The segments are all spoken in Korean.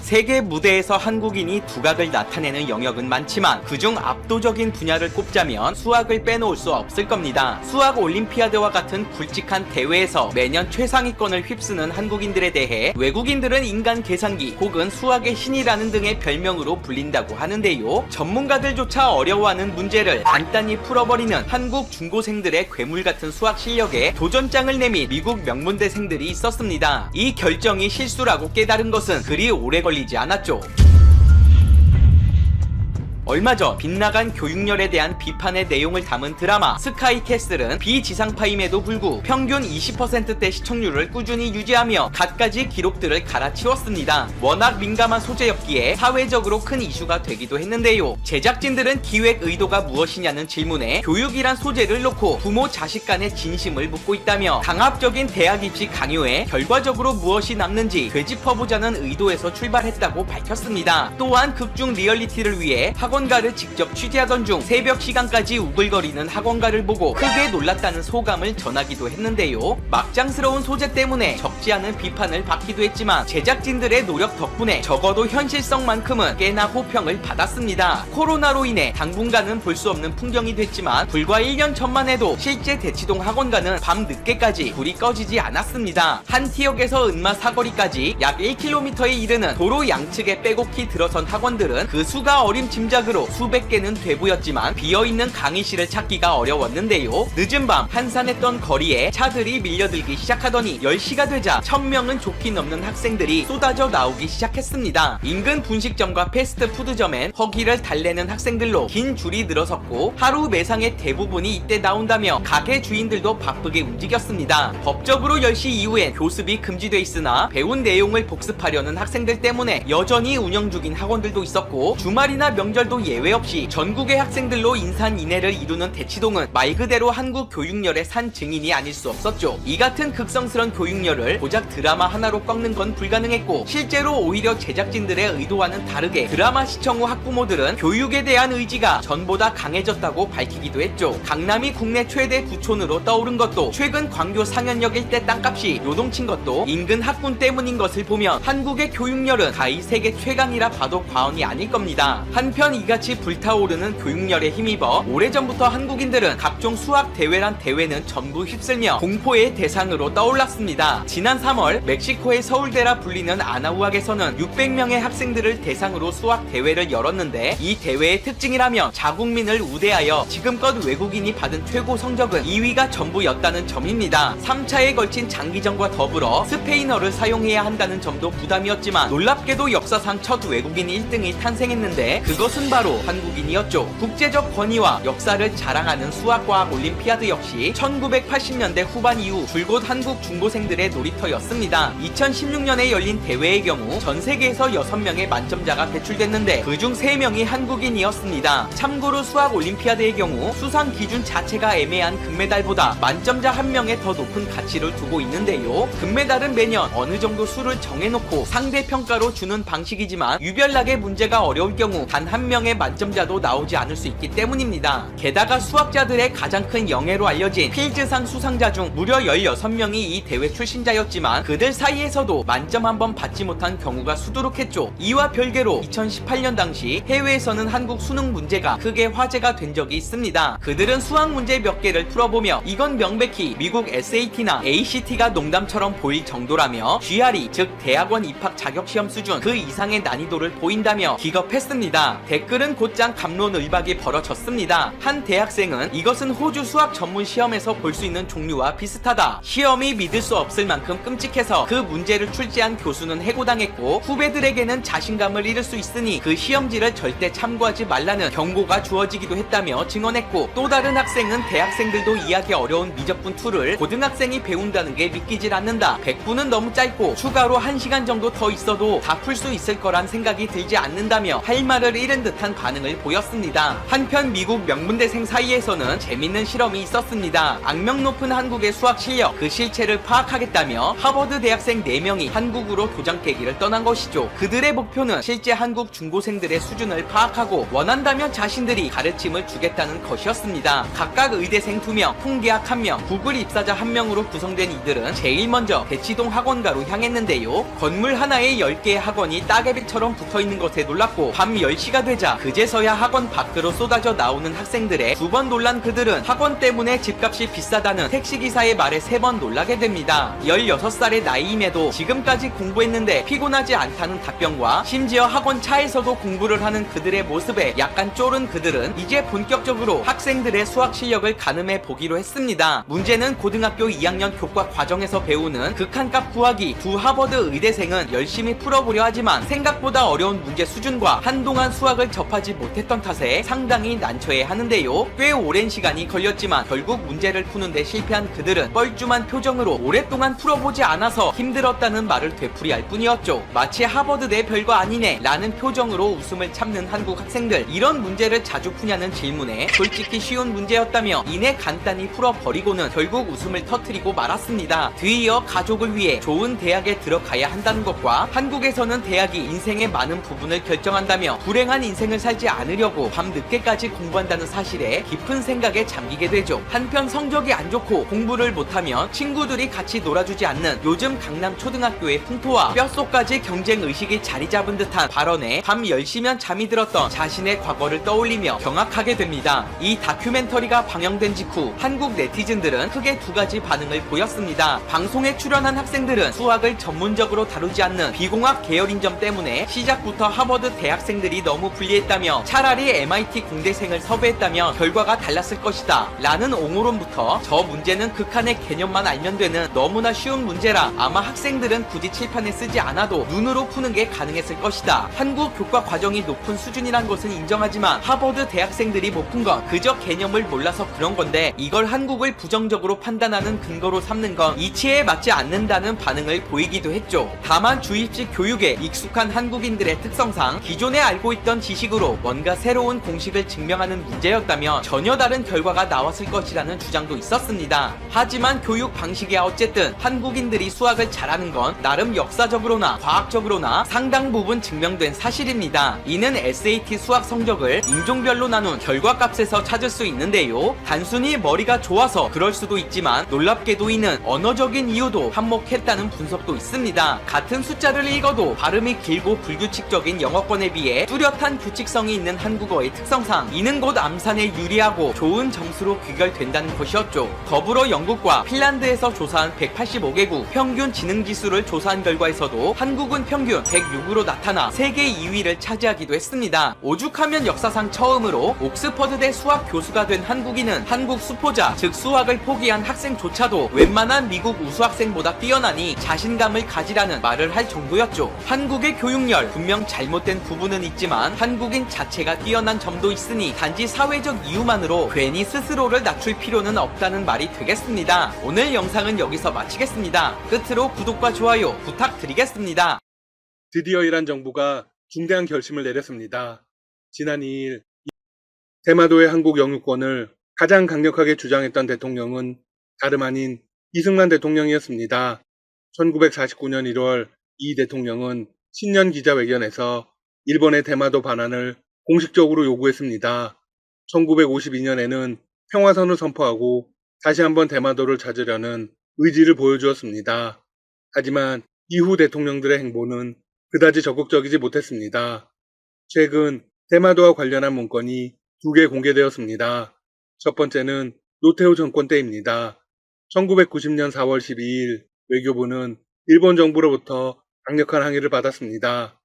세계 무대에서 한국인이 두각을 나타내는 영역은 많지만 그중 압도적인 분야를 꼽자면 수학을 빼놓을 수 없을 겁니다. 수학 올림피아드와 같은 굵직한 대회에서 매년 최상위권을 휩쓰는 한국인들에 대해 외국인들은 인간 계산기 혹은 수학의 신이라는 등의 별명으로 불린다고 하는데요. 전문가들조차 어려워하는 문제를 간단히 풀어버리는 한국 중고생들의 괴물 같은 수학 실력에 도전장을 내민 미국 명문대생들이 있었습니다. 이 결정이 실수라고 깨달은 것은 그리 오래 걸리지 않았죠. 얼마 전 빗나간 교육열에 대한 비판의 내용을 담은 드라마 스카이캐슬은 비지상파임에도 불구 평균 20%대 시청률을 꾸준히 유지하며 갖가지 기록들을 갈아치웠습니다. 워낙 민감한 소재였기에 사회적으로 큰 이슈가 되기도 했는데요. 제작진들은 기획 의도가 무엇이냐는 질문에 교육이란 소재를 놓고 부모 자식 간의 진심을 묻고 있다며 강압적인 대학 입시 강요에 결과적으로 무엇이 남는지 되짚어보자는 의도에서 출발했다고 밝혔습니다. 또한 극중 리얼리티를 위해 학원가를 직접 취재하던 중 새벽 시간까지 우글거리는 학원가를 보고 크게 놀랐다는 소감을 전하기도 했는데요. 막장스러운 소재 때문에 적지 않은 비판을 받기도 했지만 제작진들의 노력 덕분에 적어도 현실성만큼은 꽤나 호평을 받았습니다. 코로나로 인해 당분간은 볼 수 없는 풍경이 됐지만 불과 1년 전만 해도 실제 대치동 학원가는 밤 늦게까지 불이 꺼지지 않았습니다. 한 티역에서 은마 사거리까지 약 1km에 이르는 도로 양측에 빼곡히 들어선 학원들은 그 수가 어림짐작으로 수백 개는 되보였지만 비어있는 강의실을 찾기가 어려웠는데요. 늦은 밤 한산했던 거리에 차들이 밀려들기 시작하더니 10시가 되자 1000명은 좋게 넘는 학생들이 쏟아져 나오기 시작했습니다. 인근 분식점과 패스트푸드점엔 허기를 달래는 학생들로 긴 줄이 늘어섰고 하루 매상의 대부분이 이때 나온다며 가게 주인들도 바쁘게 움직였습니다. 법적으로 10시 이후엔 교습이 금지돼 있으나 배운 내용을 복습하려는 학생들 때문에 여전히 운영 중인 학원들도 있었고 주말이나 명절도 예외 없이 전국의 학생들로 인산인해를 이루는 대치동은 말 그대로 한국 교육열의 산 증인이 아닐 수 없었죠. 이 같은 극성스런 교육열을 고작 드라마 하나로 꺾는 건 불가능했고 실제로 오히려 제작진들의 의도와는 다르게 드라마 시청 후 학부모들은 교육에 대한 의지가 전보다 강해졌다고 밝히기도 했죠. 강남이 국내 최대 부촌으로 떠오른 것도 최근 광교 상현역 일대 땅값이 요동친 것도 인근 학군 때문인 것을 보면 한국의 교육열은 가히 세계 최강이라 봐도 과언이 아닐 겁니다. 한편 이같이 불타오르는 교육열에 힘입어 오래전부터 한국인들은 각종 수학 대회란 대회는 전부 휩쓸며 공포의 대상으로 떠올랐습니다. 지난 3월 멕시코의 서울대라 불리는 아나우학에서는 600명의 학생들을 대상으로 수학 대회를 열었는데 이 대회의 특징이라면 자국민을 우대하여 지금껏 외국인이 받은 최고 성적은 2위가 전부였다는 점입니다. 3차에 걸친 장기전과 더불어 스페인어를 사용해야 한다는 점도 부담이었지만 놀랍게도 역사상 첫 외국인 1등이 탄생했는데 그것은 바로 한국인이었죠. 국제적 권위와 역사를 자랑하는 수학과학 올림피아드 역시 1980년대 후반 이후 줄곧 한국 중고생들의 놀이터였습니다. 2016년에 열린 대회의 경우 전 세계에서 6명의 만점자가 배출됐는데 그중 3명이 한국인이었습니다. 참고로 수학 올림피아드의 경우 수상 기준 자체가 애매한 금메달보다 만점자 1명에 더 높은 가치를 두고 있는데요. 금메달은 매년 어느 정도 수를 정해놓고 상대 평가로 주는 방식이지만 유별나게 문제가 어려울 경우 단 한 명의 만점자도 나오지 않을 수 있기 때문입니다. 게다가 수학자들의 가장 큰 영예로 알려진 필즈상 수상자 중 무려 16명이 이 대회 출신자였지만 그들 사이에서도 만점 한 번 받지 못한 경우가 수두룩했죠. 이와 별개로 2018년 당시 해외에서는 한국 수능 문제가 크게 화제가 된 적이 있습니다. 그들은 수학 문제 몇 개를 풀어보며 이건 명백히 미국 SAT나 ACT가 농담처럼 보일 정도라며 GRE 즉 대학원 입학 자격시험 수준 그 이상의 난이도를 보인다며 기겁했습니다. 댓글은 곧장 갑론을박이 벌어졌습니다. 한 대학생은 이것은 호주 수학 전문 시험에서 볼 수 있는 종류와 비슷하다. 시험이 믿을 수 없을 만큼 끔찍해서 그 문제를 출제한 교수는 해고당했고 후배들에게는 자신감을 잃을 수 있으니 그 시험지를 절대 참고하지 말라는 경고가 주어지기도 했다며 증언했고 또 다른 학생은 대학생들도 이해하기 어려운 미적분 2를 고등학생이 배운다는 게 믿기질 않는다. 100분은 너무 짧고 추가로 1시간 정도 더 있어도 다 풀 수 있을 거란 생각이 들지 않는다며 할 말을 잃은 듯 듯한 반응을 보였습니다. 한편 미국 명문대생 사이에서는 재밌는 실험이 있었습니다. 악명 높은 한국의 수학 실력, 그 실체를 파악하겠다며 하버드 대학생 4명이 한국으로 도장 깨기를 떠난 것이죠. 그들의 목표는 실제 한국 중고생들의 수준을 파악하고 원한다면 자신들이 가르침을 주겠다는 것이었습니다. 각각 의대생 2명, 통계학 1명, 구글 입사자 1명으로 구성된 이들은 제일 먼저 대치동 학원가로 향했는데요. 건물 하나에 10개의 학원이 따개비처럼 붙어있는 것에 놀랐고 밤 10시가 되자 그제서야 학원 밖으로 쏟아져 나오는 학생들의 2번 놀란 그들은 학원 때문에 집값이 비싸다는 택시기사의 말에 3번 놀라게 됩니다. 16살의 나이임에도 지금까지 공부했는데 피곤하지 않다는 답변과 심지어 학원 차에서도 공부를 하는 그들의 모습에 약간 쫄은 그들은 이제 본격적으로 학생들의 수학 실력을 가늠해 보기로 했습니다. 문제는 고등학교 2학년 교과 과정에서 배우는 극한값 구하기. 두 하버드 의대생은 열심히 풀어보려 하지만 생각보다 어려운 문제 수준과 한동안 수학을 접하지 못했던 탓에 상당히 난처해 하는데요. 꽤 오랜 시간이 걸렸지만 결국 문제를 푸는데 실패한 그들은 뻘쭘한 표정으로 오랫동안 풀어보지 않아서 힘들었다는 말을 되풀이할 뿐이었죠. 마치 하버드대 별거 아니네 라는 표정으로 웃음을 참는 한국 학생들. 이런 문제를 자주 푸냐는 질문에 솔직히 쉬운 문제였다며 이내 간단히 풀어버리고는 결국 웃음을 터뜨리고 말았습니다. 뒤이어 가족을 위해 좋은 대학에 들어가야 한다는 것과 한국에서는 대학이 인생의 많은 부분을 결정한다며 불행한 인생을 살지 않으려고 밤늦게까지 공부한다는 사실에 깊은 생각에 잠기게 되죠. 한편 성적이 안 좋고 공부를 못하면 친구들이 같이 놀아주지 않는 요즘 강남 초등학교의 풍토와 뼛속까지 경쟁의식이 자리 잡은 듯한 발언에 밤 10시면 잠이 들었던 자신의 과거를 떠올리며 경악하게 됩니다. 이 다큐멘터리가 방영된 직후 한국 네티즌들은 크게 2가지 반응을 보였습니다. 방송에 출연한 학생들은 수학을 전문적으로 다루지 않는 비공학 계열인 점 때문에 시작부터 하버드 대학생들이 너무 불리했다며 차라리 MIT 공대생을 섭외했다면 결과가 달랐을 것이다 라는 옹호론부터 저 문제는 극한의 개념만 알면 되는 너무나 쉬운 문제라 아마 학생들은 굳이 칠판에 쓰지 않아도 눈으로 푸는 게 가능했을 것이다. 한국 교과 과정이 높은 수준이란 것은 인정하지만 하버드 대학생들이 못 푼 건 그저 개념을 몰라서 그런 건데 이걸 한국을 부정적으로 판단하는 근거로 삼는 건 이치에 맞지 않는다는 반응을 보이기도 했죠. 다만 주입식 교육에 익숙한 한국인들의 특성상 기존에 알고 있던 지식으로 뭔가 새로운 공식을 증명하는 문제였다며 전혀 다른 결과가 나왔을 것이라는 주장도 있었습니다. 하지만 교육 방식이야 어쨌든 한국인들이 수학을 잘하는 건 나름 역사적으로나 과학적으로나 상당 부분 증명된 사실입니다. 이는 SAT 수학 성적을 인종별로 나눈 결과값에서 찾을 수 있는데요. 단순히 머리가 좋아서 그럴 수도 있지만 놀랍게도 이는 언어적인 이유도 한몫했다는 분석도 있습니다. 같은 숫자를 읽어도 발음이 길고 불규칙적인 영어권에 비해 뚜렷한 규칙성이 있는 한국어의 특성상 이는 곧 암산에 유리하고 좋은 점수로 귀결된다는 것이었죠. 더불어 영국과 핀란드에서 조사한 185개국 평균 지능지수를 조사한 결과에서도 한국은 평균 106으로 나타나 세계 2위를 차지하기도 했습니다. 오죽하면 역사상 처음으로 옥스퍼드대 수학 교수가 된 한국인은 한국 수포자, 즉 수학을 포기한 학생조차도 웬만한 미국 우수학생보다 뛰어나니 자신감을 가지라는 말을 할 정도였죠. 한국의 교육열 분명 잘못된 부분은 있지만 한국인 자체가 뛰어난 점도 있으니 단지 사회적 이유만으로 괜히 스스로를 낮출 필요는 없다는 말이 되겠습니다. 오늘 영상은 여기서 마치겠습니다. 끝으로 구독과 좋아요 부탁드리겠습니다. 드디어 이란 정부가 중대한 결심을 내렸습니다. 지난 2일 대마도의 한국 영유권을 가장 강력하게 주장했던 대통령은 다름 아닌 이승만 대통령이었습니다. 1949년 1월 이 대통령은 신년 기자회견에서 일본의 대마도 반환을 공식적으로 요구했습니다. 1952년에는 평화선을 선포하고 다시 한번 대마도를 찾으려는 의지를 보여주었습니다. 하지만 이후 대통령들의 행보는 그다지 적극적이지 못했습니다. 최근 대마도와 관련한 문건이 2개 공개되었습니다. 첫 번째는 노태우 정권 때입니다. 1990년 4월 12일 외교부는 일본 정부로부터 강력한 항의를 받았습니다.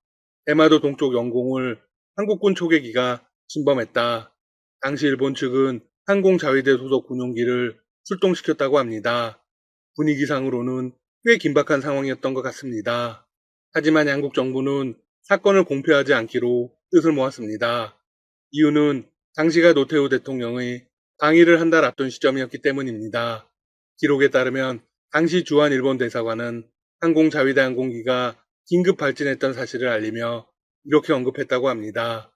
대마도 동쪽 영공을 한국군 초계기가 침범했다. 당시 일본 측은 항공자위대 소속 군용기를 출동시켰다고 합니다. 분위기상으로는 꽤 긴박한 상황이었던 것 같습니다. 하지만 양국 정부는 사건을 공표하지 않기로 뜻을 모았습니다. 이유는 당시가 노태우 대통령의 방위를 한 달 앞둔 시점이었기 때문입니다. 기록에 따르면 당시 주한 일본 대사관은 항공자위대 항공기가 긴급 발진했던 사실을 알리며 이렇게 언급했다고 합니다.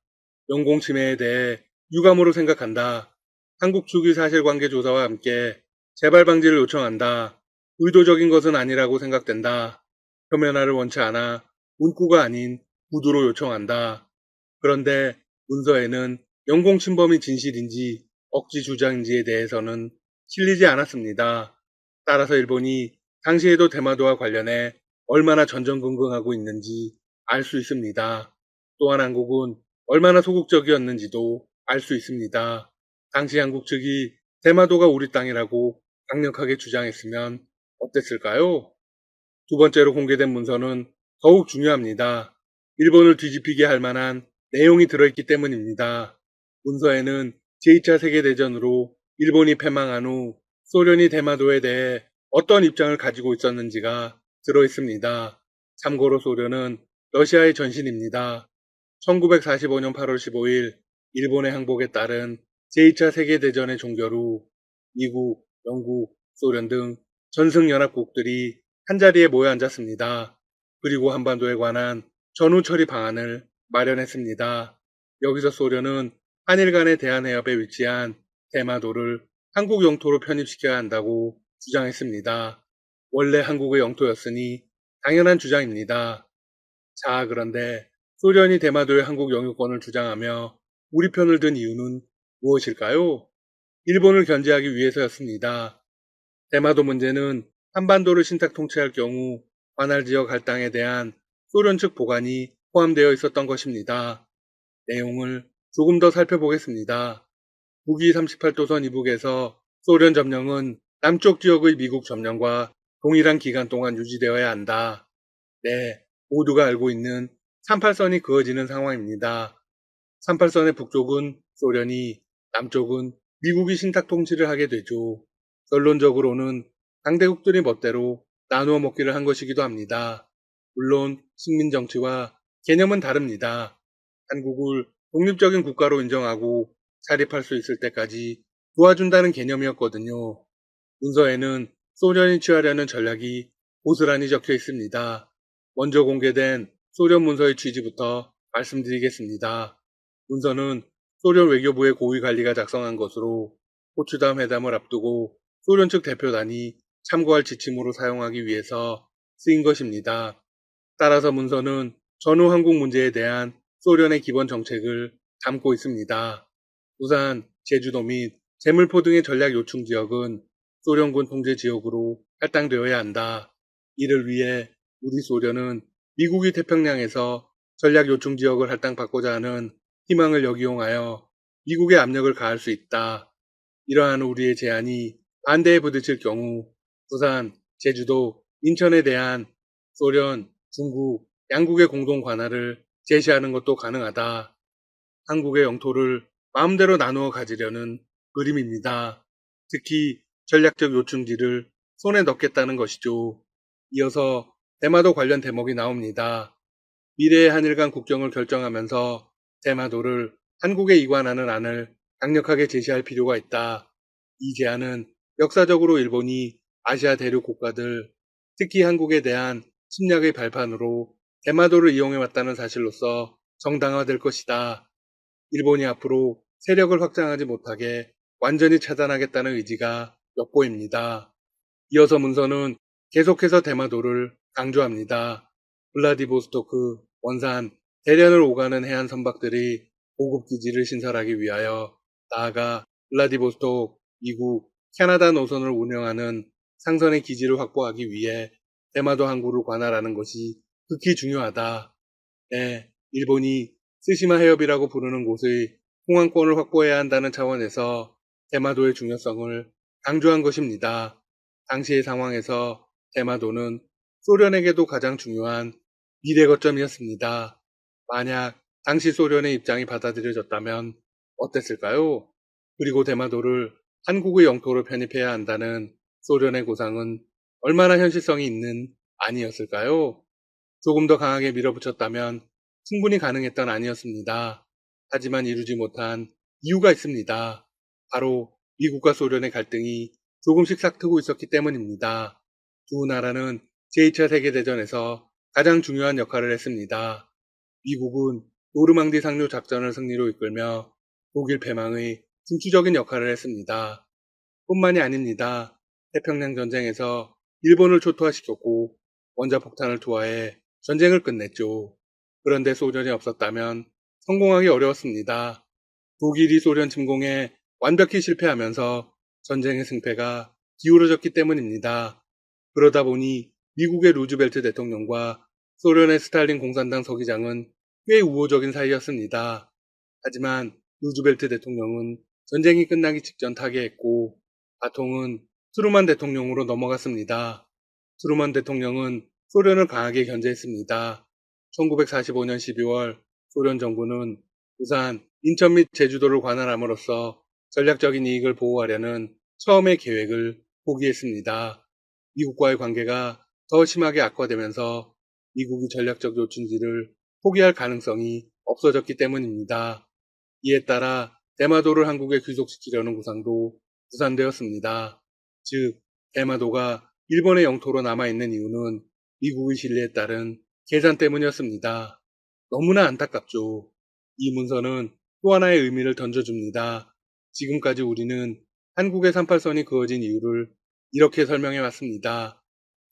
영공 침해에 대해 유감으로 생각한다. 한국 측의 사실관계 조사와 함께 재발 방지를 요청한다. 의도적인 것은 아니라고 생각된다. 표면화를 원치 않아 문구가 아닌 구두로 요청한다. 그런데 문서에는 영공 침범이 진실인지 억지 주장인지에 대해서는 실리지 않았습니다. 따라서 일본이 당시에도 대마도와 관련해 얼마나 전전긍긍하고 있는지 알 수 있습니다. 또한 한국은 얼마나 소극적이었는지도 알 수 있습니다. 당시 한국 측이 대마도가 우리 땅이라고 강력하게 주장했으면 어땠을까요? 두 번째로 공개된 문서는 더욱 중요합니다. 일본을 뒤집히게 할 만한 내용이 들어있기 때문입니다. 문서에는 제2차 세계대전으로 일본이 패망한 후 소련이 대마도에 대해 어떤 입장을 가지고 있었는지가 들어있습니다. 참고로 소련은 러시아의 전신입니다. 1945년 8월 15일 일본의 항복에 따른 제2차 세계대전의 종결 후 미국, 영국, 소련 등 전승연합국들이 한자리에 모여 앉았습니다. 그리고 한반도에 관한 전후 처리 방안을 마련했습니다. 여기서 소련은 한일 간의 대한해협에 위치한 대마도를 한국 영토로 편입시켜야 한다고 주장했습니다. 원래 한국의 영토였으니 당연한 주장입니다. 자, 그런데 소련이 대마도의 한국 영유권을 주장하며 우리 편을 든 이유는 무엇일까요? 일본을 견제하기 위해서였습니다. 대마도 문제는 한반도를 신탁 통치할 경우 관할 지역 할당에 대한 소련 측 보관이 포함되어 있었던 것입니다. 내용을 조금 더 살펴보겠습니다. 북위 38도선 이북에서 소련 점령은 남쪽 지역의 미국 점령과 동일한 기간 동안 유지되어야 한다. 네, 모두가 알고 있는 38선이 그어지는 상황입니다. 38선의 북쪽은 소련이, 남쪽은 미국이 신탁 통치를 하게 되죠. 결론적으로는 강대국들이 멋대로 나누어 먹기를 한 것이기도 합니다. 물론 식민 정치와 개념은 다릅니다. 한국을 독립적인 국가로 인정하고 자립할 수 있을 때까지 도와준다는 개념이었거든요. 문서에는 소련이 취하려는 전략이 고스란히 적혀 있습니다. 먼저 공개된 소련 문서의 취지부터 말씀드리겠습니다. 문서는 소련 외교부의 고위 관리가 작성한 것으로 포츠담 회담을 앞두고 소련 측 대표단이 참고할 지침으로 사용하기 위해서 쓰인 것입니다. 따라서 문서는 전후 한국 문제에 대한 소련의 기본 정책을 담고 있습니다. 부산, 제주도 및 제물포 등의 전략 요충 지역은 소련군 통제 지역으로 할당되어야 한다. 이를 위해 우리 소련은 미국이 태평양에서 전략 요충 지역을 할당받고자 하는 희망을 역이용하여 미국의 압력을 가할 수 있다. 이러한 우리의 제안이 반대에 부딪힐 경우 부산, 제주도, 인천에 대한 소련, 중국, 양국의 공동 관할을 제시하는 것도 가능하다. 한국의 영토를 마음대로 나누어 가지려는 그림입니다. 특히 전략적 요충지를 손에 넣겠다는 것이죠. 이어서 대마도 관련 대목이 나옵니다. 미래의 한일 간 국경을 결정하면서 대마도를 한국에 이관하는 안을 강력하게 제시할 필요가 있다. 이 제안은 역사적으로 일본이 아시아 대륙 국가들, 특히 한국에 대한 침략의 발판으로 대마도를 이용해왔다는 사실로서 정당화될 것이다. 일본이 앞으로 세력을 확장하지 못하게 완전히 차단하겠다는 의지가 엿보입니다. 이어서 문서는 계속해서 대마도를 강조합니다. 블라디보스토크, 원산, 대련을 오가는 해안 선박들이 보급 기지를 신설하기 위하여 나아가 블라디보스토크, 미국, 캐나다 노선을 운영하는 상선의 기지를 확보하기 위해 대마도 항구를 관할하는 것이 극히 중요하다. 네, 일본이 스시마 해협이라고 부르는 곳의 공항권을 확보해야 한다는 차원에서 대마도의 중요성을 강조한 것입니다. 당시의 상황에서 대마도는 소련에게도 가장 중요한 미래 거점이었습니다. 만약 당시 소련의 입장이 받아들여졌다면 어땠을까요? 그리고 대마도를 한국의 영토로 편입해야 한다는 소련의 고상은 얼마나 현실성이 있는 안이었을까요? 조금 더 강하게 밀어붙였다면 충분히 가능했던 안이었습니다. 하지만 이루지 못한 이유가 있습니다. 바로 미국과 소련의 갈등이 조금씩 싹트고 있었기 때문입니다. 두 나라는 제2차 세계대전에서 가장 중요한 역할을 했습니다. 미국은 노르망디 상륙 작전을 승리로 이끌며 독일 패망의 중추적인 역할을 했습니다. 뿐만이 아닙니다. 태평양 전쟁에서 일본을 초토화시켰고 원자폭탄을 투하해 전쟁을 끝냈죠. 그런데 소련이 없었다면 성공하기 어려웠습니다. 독일이 소련 침공에 완벽히 실패하면서 전쟁의 승패가 기울어졌기 때문입니다. 그러다 보니 미국의 루즈벨트 대통령과 소련의 스탈린 공산당 서기장은 꽤 우호적인 사이였습니다. 하지만 루즈벨트 대통령은 전쟁이 끝나기 직전 타계했고 바통은 트루만 대통령으로 넘어갔습니다. 트루만 대통령은 소련을 강하게 견제했습니다. 1945년 12월 소련 정부는 부산, 인천 및 제주도를 관할함으로써 전략적인 이익을 보호하려는 처음의 계획을 포기했습니다. 미국과의 관계가 더 심하게 악화되면서 미국이 전략적 요충지를 포기할 가능성이 없어졌기 때문입니다. 이에 따라 대마도를 한국에 귀속시키려는 구상도 무산되었습니다. 즉, 대마도가 일본의 영토로 남아있는 이유는 미국의 신뢰에 따른 계산 때문이었습니다. 너무나 안타깝죠. 이 문서는 또 하나의 의미를 던져줍니다. 지금까지 우리는 한국의 38선이 그어진 이유를 이렇게 설명해 왔습니다.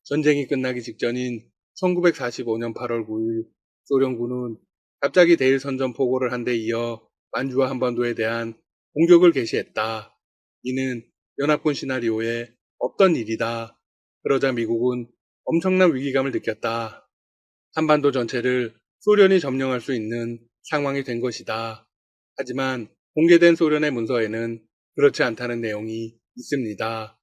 전쟁이 끝나기 직전인 1945년 8월 9일 소련군은 갑자기 대일 선전포고를 한 데 이어 만주와 한반도에 대한 공격을 개시했다. 이는 연합군 시나리오에 없던 일이다. 그러자 미국은 엄청난 위기감을 느꼈다. 한반도 전체를 소련이 점령할 수 있는 상황이 된 것이다. 하지만 공개된 소련의 문서에는 그렇지 않다는 내용이 있습니다.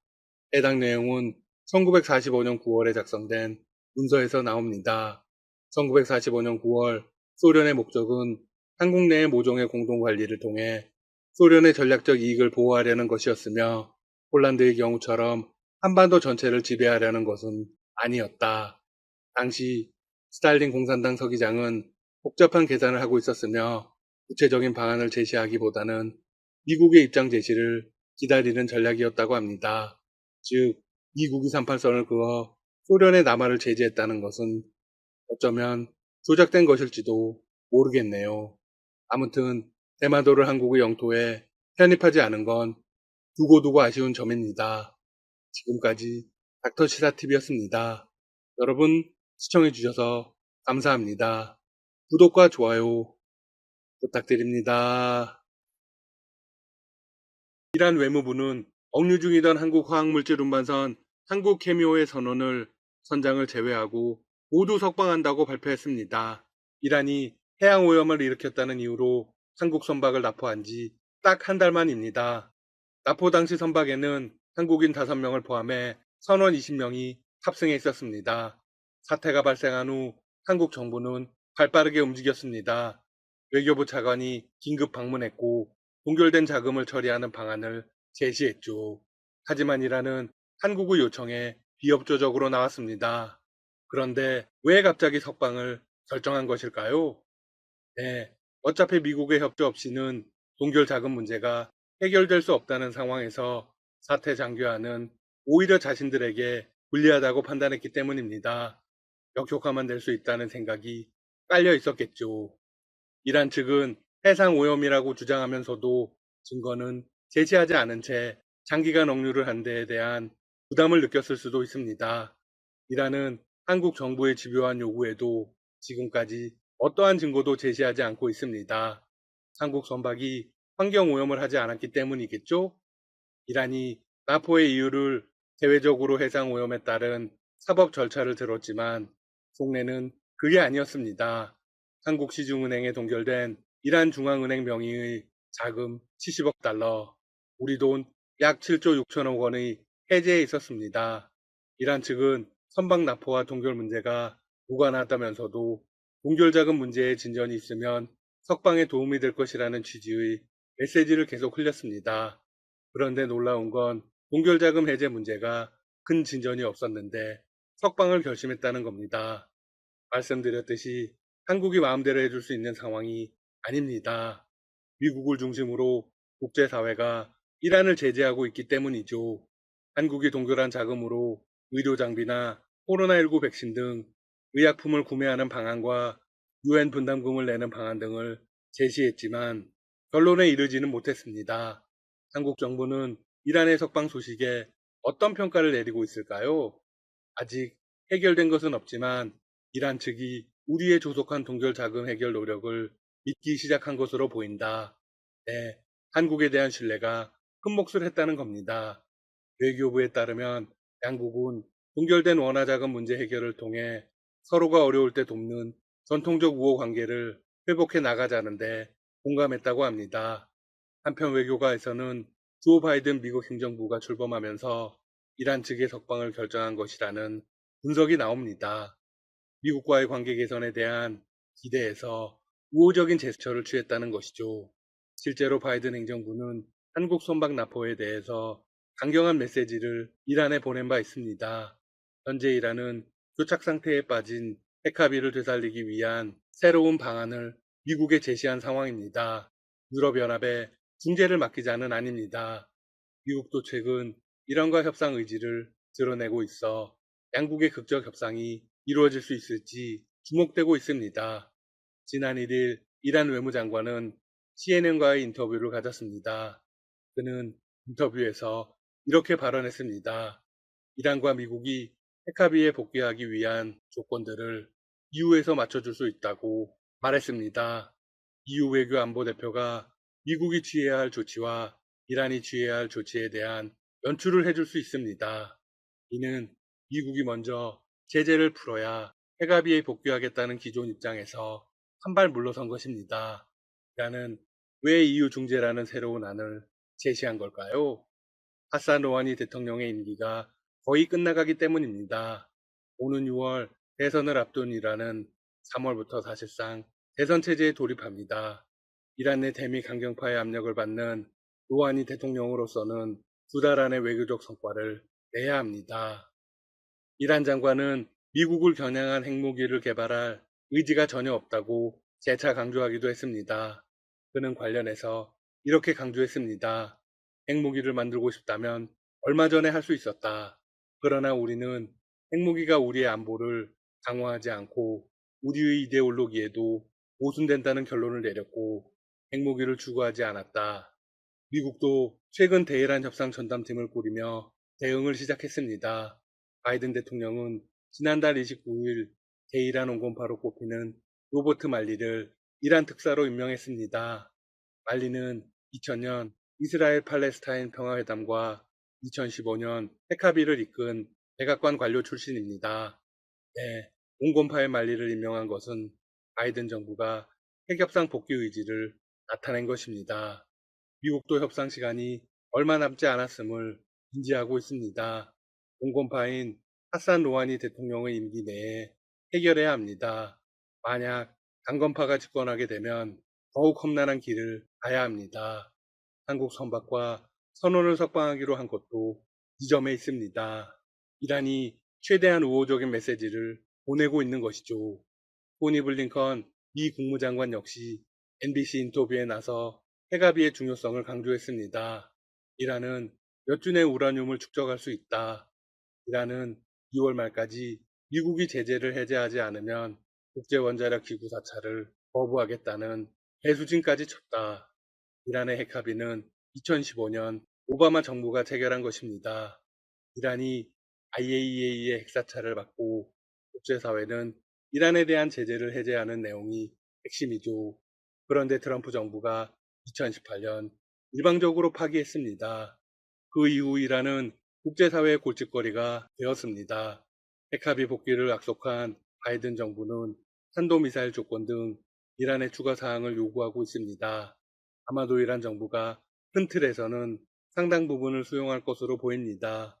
해당 내용은 1945년 9월에 작성된 문서에서 나옵니다. 1945년 9월 소련의 목적은 한국 내의 모종의 공동관리를 통해 소련의 전략적 이익을 보호하려는 것이었으며 폴란드의 경우처럼 한반도 전체를 지배하려는 것은 아니었다. 당시 스탈린 공산당 서기장은 복잡한 계산을 하고 있었으며 구체적인 방안을 제시하기보다는 미국의 입장 제시를 기다리는 전략이었다고 합니다. 즉, 미국이 38선을 그어 소련의 남하를 제지했다는 것은 어쩌면 조작된 것일지도 모르겠네요. 아무튼 대마도를 한국의 영토에 편입하지 않은 건 두고두고 아쉬운 점입니다. 지금까지 닥터시사TV였습니다. 여러분 시청해주셔서 감사합니다. 구독과 좋아요 부탁드립니다. 이란 외무부는 억류 중이던 한국 화학물질 운반선 한국 케미오의 선원을 선장을 제외하고 모두 석방한다고 발표했습니다. 이란이 해양 오염을 일으켰다는 이유로 한국 선박을 납포한 지 딱 한 달 만입니다. 납포 당시 선박에는 한국인 5명을 포함해 선원 20명이 탑승해 있었습니다. 사태가 발생한 후 한국 정부는 발빠르게 움직였습니다. 외교부 차관이 긴급 방문했고 동결된 자금을 처리하는 방안을 제시했죠. 하지만 이란은 한국의 요청에 비협조적으로 나왔습니다. 그런데 왜 갑자기 석방을 결정한 것일까요? 네, 어차피 미국의 협조 없이는 동결 자금 문제가 해결될 수 없다는 상황에서 사태 장교안은 오히려 자신들에게 불리하다고 판단했기 때문입니다. 역효과만 낼 수 있다는 생각이 깔려 있었겠죠. 이란 측은 해상 오염이라고 주장하면서도 증거는 제시하지 않은 채 장기간 억류를 한 데에 대한 부담을 느꼈을 수도 있습니다. 이란은 한국 정부의 집요한 요구에도 지금까지 어떠한 증거도 제시하지 않고 있습니다. 한국 선박이 환경 오염을 하지 않았기 때문이겠죠? 이란이 나포의 이유를 대외적으로 해상 오염에 따른 사법 절차를 들었지만 속내는 그게 아니었습니다. 한국시중은행에 동결된 이란 중앙은행 명의의 자금 70억 달러, 우리 돈 약 7조 6천억 원의 해제에 있었습니다. 이란 측은 선박 납포와 동결 문제가 무관하다면서도 동결 자금 문제에 진전이 있으면 석방에 도움이 될 것이라는 취지의 메시지를 계속 흘렸습니다. 그런데 놀라운 건 동결 자금 해제 문제가 큰 진전이 없었는데 석방을 결심했다는 겁니다. 말씀드렸듯이 한국이 마음대로 해줄 수 있는 상황이 아닙니다. 미국을 중심으로 국제사회가 이란을 제재하고 있기 때문이죠. 한국이 동결한 자금으로 의료장비나 코로나19 백신 등 의약품을 구매하는 방안과 유엔 분담금을 내는 방안 등을 제시했지만 결론에 이르지는 못했습니다. 한국 정부는 이란의 석방 소식에 어떤 평가를 내리고 있을까요? 아직 해결된 것은 없지만 이란 측이 우리의 조속한 동결 자금 해결 노력을 믿기 시작한 것으로 보인다. 네, 한국에 대한 신뢰가 큰 몫을 했다는 겁니다. 외교부에 따르면 양국은 동결된 원화 자금 문제 해결을 통해 서로가 어려울 때 돕는 전통적 우호 관계를 회복해 나가자는데 공감했다고 합니다. 한편 외교가에서는 조 바이든 미국 행정부가 출범하면서 이란 측의 석방을 결정한 것이라는 분석이 나옵니다. 미국과의 관계 개선에 대한 기대에서 우호적인 제스처를 취했다는 것이죠. 실제로 바이든 행정부는 한국 선박 납포에 대해서 강경한 메시지를 이란에 보낸 바 있습니다. 현재 이란은 교착 상태에 빠진 핵합의를 되살리기 위한 새로운 방안을 미국에 제시한 상황입니다. 유럽연합에 중재를 맡기자는 아닙니다. 미국도 최근 이란과 협상 의지를 드러내고 있어 양국의 극적 협상이 이루어질 수 있을지 주목되고 있습니다. 지난 1일 이란 외무장관은 CNN과의 인터뷰를 가졌습니다. 그는 인터뷰에서 이렇게 발언했습니다. 이란과 미국이 핵합의에 복귀하기 위한 조건들을 EU에서 맞춰줄 수 있다고 말했습니다. EU 외교안보대표가 미국이 취해야 할 조치와 이란이 취해야 할 조치에 대한 연출을 해줄 수 있습니다. 이는 미국이 먼저 제재를 풀어야 핵합의에 복귀하겠다는 기존 입장에서 한 발 물러선 것입니다. 이란은 왜 EU 중재라는 새로운 안을 제시한 걸까요? 하산 로하니 대통령의 임기가 거의 끝나가기 때문입니다. 오는 6월 대선을 앞둔 이란은 3월부터 사실상 대선 체제에 돌입합니다. 이란 내 대미 강경파의 압력을 받는 로하니 대통령으로서는 두 달 안에 외교적 성과를 내야 합니다. 이란 장관은 미국을 겨냥한 핵무기를 개발할 의지가 전혀 없다고 재차 강조하기도 했습니다. 그는 관련해서 이렇게 강조했습니다. 핵무기를 만들고 싶다면 얼마 전에 할 수 있었다. 그러나 우리는 핵무기가 우리의 안보를 강화하지 않고 우리의 이데올로기에도 모순된다는 결론을 내렸고 핵무기를 추구하지 않았다. 미국도 최근 대이란 협상 전담팀을 꾸리며 대응을 시작했습니다. 바이든 대통령은 지난달 29일 대이란 온건파로 꼽히는 로버트 말리를 이란 특사로 임명했습니다. 말리는 2000년 이스라엘 팔레스타인 평화회담과 2015년 핵합의를 이끈 백악관 관료 출신입니다. 네, 온건파의 말리를 임명한 것은 바이든 정부가 핵협상 복귀 의지를 나타낸 것입니다. 미국도 협상 시간이 얼마 남지 않았음을 인지하고 있습니다. 온건파인 하산 로하니 대통령의 임기 내에 해결해야 합니다. 만약 강건파가 집권하게 되면 더욱 험난한 길을 가야 합니다. 한국 선박과 선원을 석방하기로 한 것도 이 점에 있습니다. 이란이 최대한 우호적인 메시지를 보내고 있는 것이죠. 토니 블링컨 미 국무장관 역시 NBC 인터뷰에 나서 핵합의의 중요성을 강조했습니다. 이란은 몇 주 내 우라늄을 축적할 수 있다. 이란은 2월 말까지 미국이 제재를 해제하지 않으면 국제원자력기구 사찰을 거부하겠다는 배수진까지 쳤다. 이란의 핵합의는 2015년 오바마 정부가 체결한 것입니다. 이란이 IAEA의 핵사찰을 받고 국제사회는 이란에 대한 제재를 해제하는 내용이 핵심이죠. 그런데 트럼프 정부가 2018년 일방적으로 파기했습니다. 그 이후 이란은 국제사회의 골칫거리가 되었습니다. 핵합의 복귀를 약속한 바이든 정부는 탄도미사일 조건 등 이란의 추가 사항을 요구하고 있습니다. 아마도 이란 정부가 큰 틀에서는 상당 부분을 수용할 것으로 보입니다.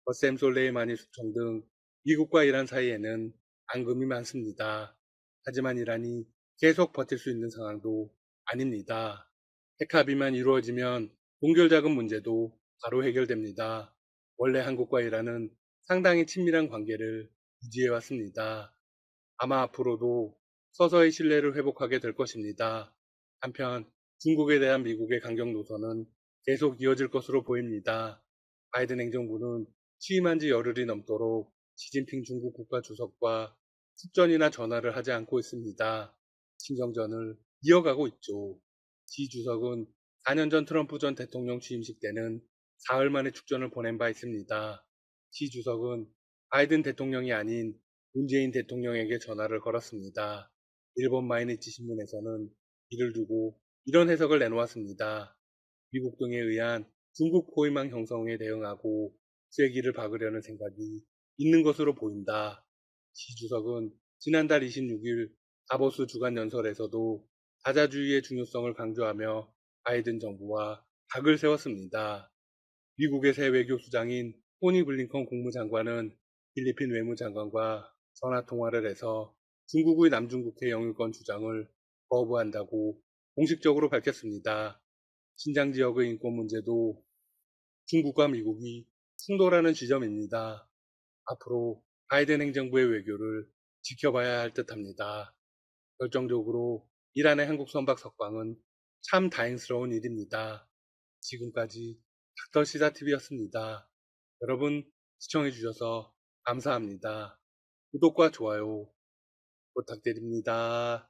거셈 솔레이마니 수청 등 미국과 이란 사이에는 앙금이 많습니다. 하지만 이란이 계속 버틸 수 있는 상황도 아닙니다. 핵합의만 이루어지면 동결자금 문제도 바로 해결됩니다. 원래 한국과 이란은 상당히 친밀한 관계를 유지해왔습니다. 아마 앞으로도 서서히 신뢰를 회복하게 될 것입니다. 한편 중국에 대한 미국의 강경 노선은 계속 이어질 것으로 보입니다. 바이든 행정부는 취임한 지 열흘이 넘도록 시진핑 중국 국가주석과 축전이나 전화를 하지 않고 있습니다. 신경전을 이어가고 있죠. 시 주석은 4년 전 트럼프 전 대통령 취임식 때는 사흘 만에 축전을 보낸 바 있습니다. 시 주석은 바이든 대통령이 아닌 문재인 대통령에게 전화를 걸었습니다. 일본 마이니치 신문에서는 이를 두고 이런 해석을 내놓았습니다. 미국 등에 의한 중국 포위망 형성에 대응하고 쐐기를 박으려는 생각이 있는 것으로 보인다. 시 주석은 지난달 26일 다보스 주간 연설에서도 다자주의의 중요성을 강조하며 바이든 정부와 각을 세웠습니다. 미국의 새 외교수장인 토니 블링컨 국무장관은 필리핀 외무장관과 전화 통화를 해서 중국의 남중국해 영유권 주장을 거부한다고 공식적으로 밝혔습니다. 신장 지역의 인권 문제도 중국과 미국이 충돌하는 지점입니다. 앞으로 바이든 행정부의 외교를 지켜봐야 할 듯합니다. 결정적으로 이란의 한국 선박 석방은 참 다행스러운 일입니다. 지금까지 닥터시사TV였습니다. 여러분 시청해주셔서 감사합니다. 구독과 좋아요 부탁드립니다.